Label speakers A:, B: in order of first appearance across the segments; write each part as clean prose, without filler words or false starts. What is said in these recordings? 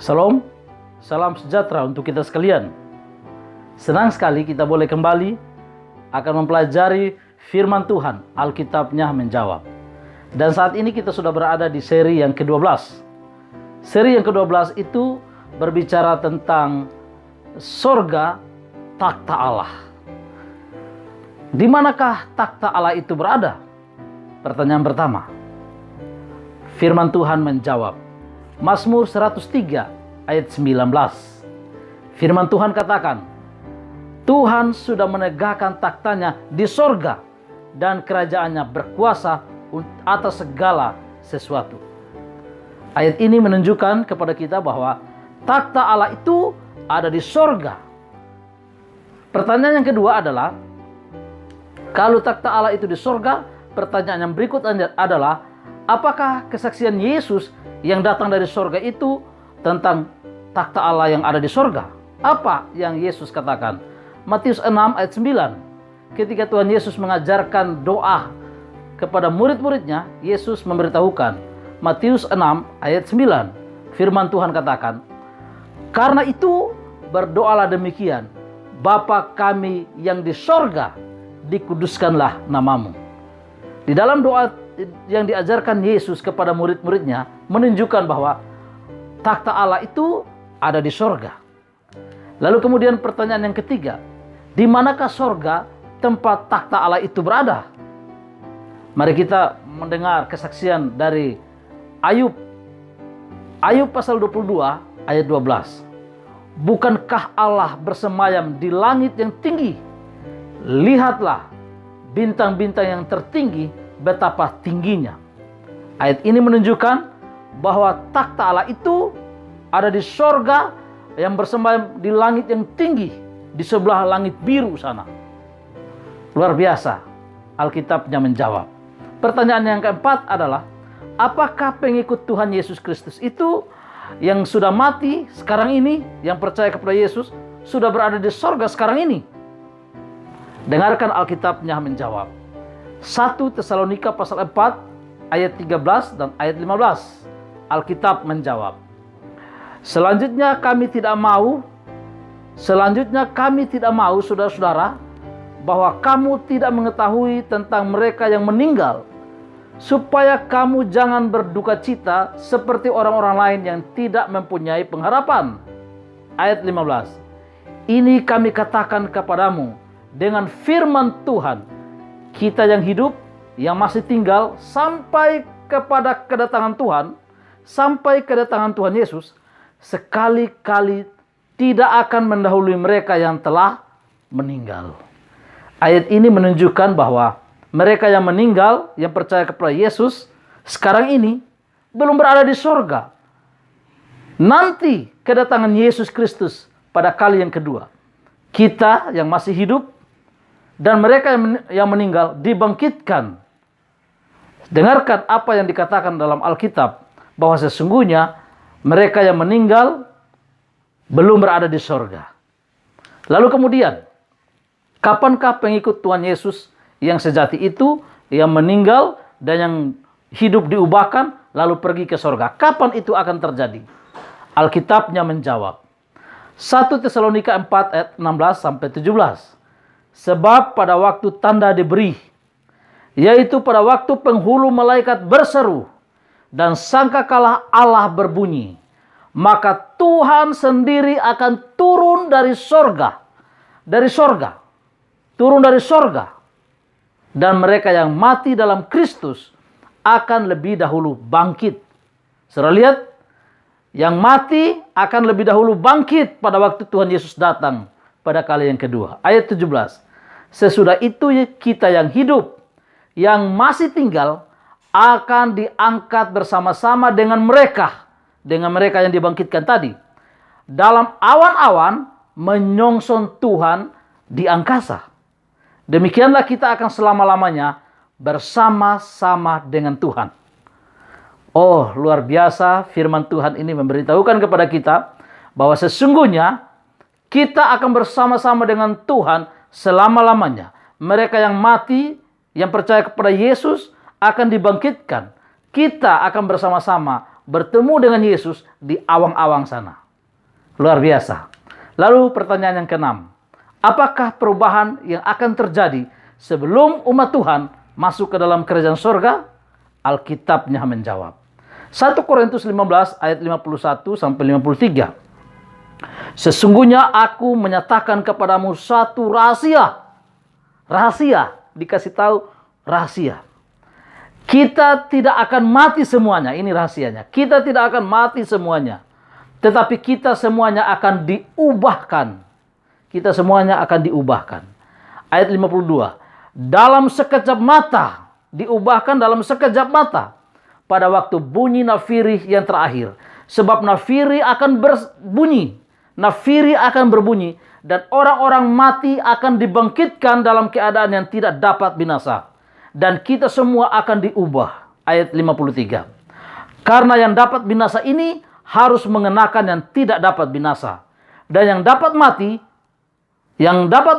A: Shalom, salam sejahtera untuk kita sekalian. Senang sekali kita boleh kembali akan mempelajari firman Tuhan, Alkitabnya menjawab. Dan saat ini kita sudah berada di seri yang ke-12. Seri yang ke-12 itu berbicara tentang sorga takhta Allah. Di manakah takhta Allah itu berada? Pertanyaan pertama. Firman Tuhan menjawab. Mazmur 103 ayat 19. Firman Tuhan katakan, Tuhan sudah menegakkan takhtanya di sorga dan kerajaannya berkuasa atas segala sesuatu. Ayat ini menunjukkan kepada kita bahwa takhta Allah itu ada di sorga. Pertanyaan yang kedua adalah, kalau takhta Allah itu di sorga, pertanyaan yang berikut adalah, apakah kesaksian Yesus yang datang dari sorga itu tentang takhta Allah yang ada di sorga? Apa yang Yesus katakan? Matius 6 ayat 9. Ketika Tuhan Yesus mengajarkan doa kepada murid-muridnya, Yesus memberitahukan. Matius 6 ayat 9. Firman Tuhan katakan, karena itu berdoalah demikian, Bapa kami yang di sorga, dikuduskanlah namamu. Di dalam doa yang diajarkan Yesus kepada murid-muridnya menunjukkan bahwa takhta Allah itu ada di sorga. Lalu kemudian pertanyaan yang ketiga, di manakah sorga tempat takhta Allah itu berada? Mari kita mendengar kesaksian dari Ayub. Ayub pasal 22 ayat 12. Bukankah Allah bersemayam di langit yang tinggi? Lihatlah bintang-bintang yang tertinggi, betapa tingginya. Ayat ini menunjukkan bahwa takhta Allah itu ada di sorga yang bersemayam di langit yang tinggi, di sebelah langit biru sana. Luar biasa, Alkitabnya menjawab. Pertanyaan yang keempat adalah, apakah pengikut Tuhan Yesus Kristus itu yang sudah mati sekarang ini, yang percaya kepada Yesus, sudah berada di sorga sekarang ini? Dengarkan Alkitabnya menjawab. 1 Tesalonika pasal 4 ayat 13 dan ayat 15. Alkitab menjawab. Selanjutnya kami tidak mau, saudara-saudara, bahwa kamu tidak mengetahui tentang mereka yang meninggal, supaya kamu jangan berduka cita seperti orang-orang lain yang tidak mempunyai pengharapan. Ayat 15. Ini kami katakan kepadamu dengan firman Tuhan, kita yang hidup, yang masih tinggal sampai kepada kedatangan Tuhan, sampai kedatangan Tuhan Yesus, sekali-kali tidak akan mendahului mereka yang telah meninggal. Ayat ini menunjukkan bahwa mereka yang meninggal, yang percaya kepada Yesus, sekarang ini belum berada di sorga. Nanti kedatangan Yesus Kristus pada kali yang kedua, kita yang masih hidup dan mereka yang meninggal dibangkitkan. Dengarkan apa yang dikatakan dalam Alkitab, bahwa sesungguhnya mereka yang meninggal belum berada di sorga. Lalu kemudian, kapankah pengikut Tuhan Yesus yang sejati itu, yang meninggal dan yang hidup diubahkan, lalu pergi ke sorga? Kapan itu akan terjadi? Alkitabnya menjawab. 1 Tesalonika 4 ayat 16 sampai 17. Sebab pada waktu tanda diberi, yaitu pada waktu penghulu malaikat berseru dan sangkakala Allah berbunyi, maka Tuhan sendiri akan turun dari sorga. Turun dari sorga. Dan mereka yang mati dalam Kristus akan lebih dahulu bangkit. Saudara lihat, yang mati akan lebih dahulu bangkit pada waktu Tuhan Yesus datang pada kali yang kedua. Ayat 17. Sesudah itu kita yang hidup, yang masih tinggal, akan diangkat bersama-sama dengan mereka yang dibangkitkan tadi, dalam awan-awan menyongsong Tuhan di angkasa. Demikianlah kita akan selama-lamanya bersama-sama dengan Tuhan. Oh, luar biasa, firman Tuhan ini memberitahukan kepada kita bahwa sesungguhnya kita akan bersama-sama dengan Tuhan selama-lamanya. Mereka yang mati, yang percaya kepada Yesus akan dibangkitkan. Kita akan bersama-sama bertemu dengan Yesus di awang-awang sana. Luar biasa. Lalu pertanyaan yang keenam, apakah perubahan yang akan terjadi sebelum umat Tuhan masuk ke dalam kerajaan surga? Alkitabnya menjawab. 1 Korintus 15 ayat 51 sampai 53. Sesungguhnya aku menyatakan kepadamu satu rahasia. Rahasia, dikasih tahu rahasia. Kita tidak akan mati semuanya, ini rahasianya. Kita tidak akan mati semuanya. Tetapi kita semuanya akan diubahkan. Kita semuanya akan diubahkan. Ayat 52. Dalam sekejap mata, diubahkan dalam sekejap mata. Pada waktu bunyi nafiri yang terakhir. Sebab nafiri akan berbunyi. Nafiri akan berbunyi. Dan orang-orang mati akan dibangkitkan dalam keadaan yang tidak dapat binasa. Dan kita semua akan diubah. Ayat 53. Karena yang dapat binasa ini harus mengenakan yang tidak dapat binasa. Dan yang dapat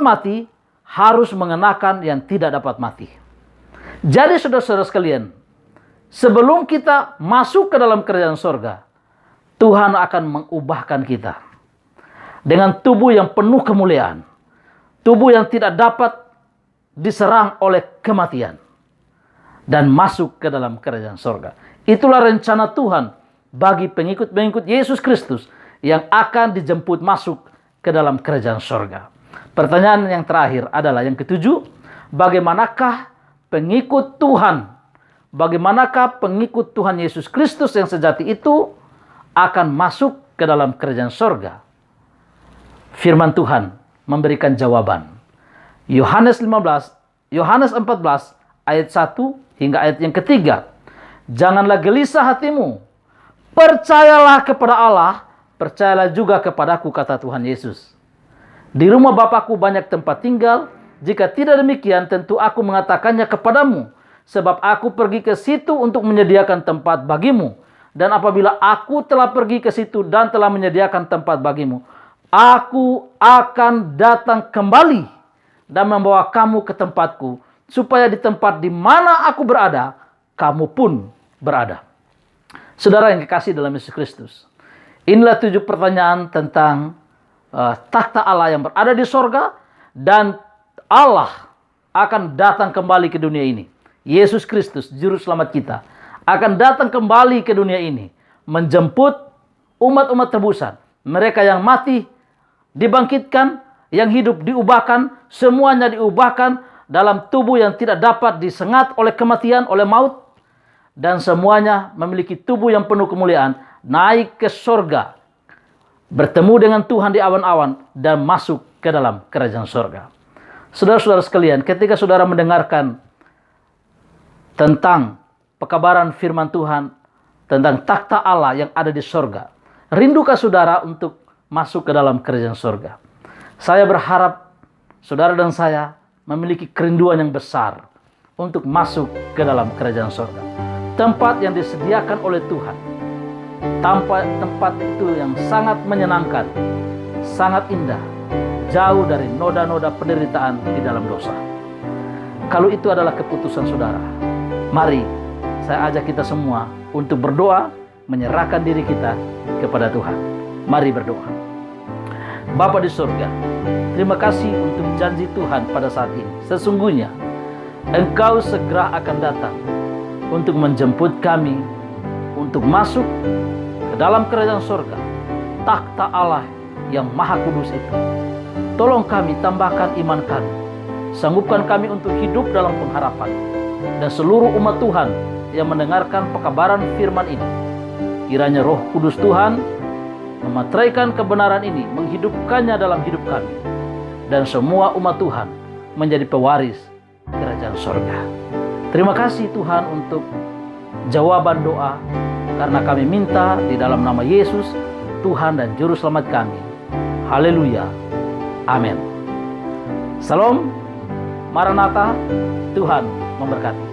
A: mati harus mengenakan yang tidak dapat mati. Jadi saudara-saudara sekalian, sebelum kita masuk ke dalam kerajaan surga, Tuhan akan mengubahkan kita dengan tubuh yang penuh kemuliaan, tubuh yang tidak dapat diserang oleh kematian, dan masuk ke dalam kerajaan surga. Itulah rencana Tuhan bagi pengikut-pengikut Yesus Kristus yang akan dijemput masuk ke dalam kerajaan surga. Pertanyaan yang terakhir adalah yang ketujuh, bagaimanakah pengikut Tuhan? Bagaimanakah pengikut Tuhan Yesus Kristus yang sejati itu akan masuk ke dalam kerajaan surga? Firman Tuhan memberikan jawaban. Yohanes 14 ayat 1 hingga ayat yang ketiga. Janganlah gelisah hatimu. Percayalah kepada Allah, percayalah juga kepadaku, kata Tuhan Yesus. Di rumah Bapakku banyak tempat tinggal. Jika tidak demikian, tentu aku mengatakannya kepadamu. Sebab aku pergi ke situ untuk menyediakan tempat bagimu. Dan apabila aku telah pergi ke situ dan telah menyediakan tempat bagimu, aku akan datang kembali dan membawa kamu ke tempatku, supaya di tempat di mana aku berada, kamu pun berada. Saudara yang kekasih dalam Yesus Kristus, inilah 7 pertanyaan tentang takhta Allah yang berada di sorga, dan Allah akan datang kembali ke dunia ini. Yesus Kristus, Juru Selamat kita, akan datang kembali ke dunia ini, menjemput umat-umat tebusan. Mereka yang mati dibangkitkan, yang hidup diubahkan, semuanya diubahkan dalam tubuh yang tidak dapat disengat oleh kematian, oleh maut. Dan semuanya memiliki tubuh yang penuh kemuliaan, naik ke surga, bertemu dengan Tuhan di awan-awan, dan masuk ke dalam kerajaan surga. Saudara-saudara sekalian, ketika saudara mendengarkan tentang pekabaran firman Tuhan, tentang takhta Allah yang ada di surga, rindukah saudara untuk masuk ke dalam kerajaan surga? Saya berharap saudara dan saya memiliki kerinduan yang besar untuk masuk ke dalam kerajaan surga. Tempat yang disediakan oleh Tuhan. Tempat itu yang sangat menyenangkan, sangat indah, jauh dari noda-noda penderitaan di dalam dosa. Kalau itu adalah keputusan saudara, mari saya ajak kita semua untuk berdoa, menyerahkan diri kita kepada Tuhan. Mari berdoa. Bapa di surga, terima kasih untuk janji Tuhan pada saat ini. Sesungguhnya Engkau segera akan datang untuk menjemput kami untuk masuk ke dalam kerajaan surga, takhta Allah yang maha kudus itu. Tolong kami, tambahkan iman kami, sanggupkan kami untuk hidup dalam pengharapan. Dan seluruh umat Tuhan yang mendengarkan pekabaran firman ini, kiranya Roh Kudus Tuhan memateraikan kebenaran ini, menghidupkannya dalam hidup kami, dan semua umat Tuhan menjadi pewaris kerajaan surga. Terima kasih Tuhan untuk jawaban doa, karena kami minta di dalam nama Yesus, Tuhan dan Juru Selamat kami. Haleluya. Amin. Salam. Maranatha. Tuhan memberkati.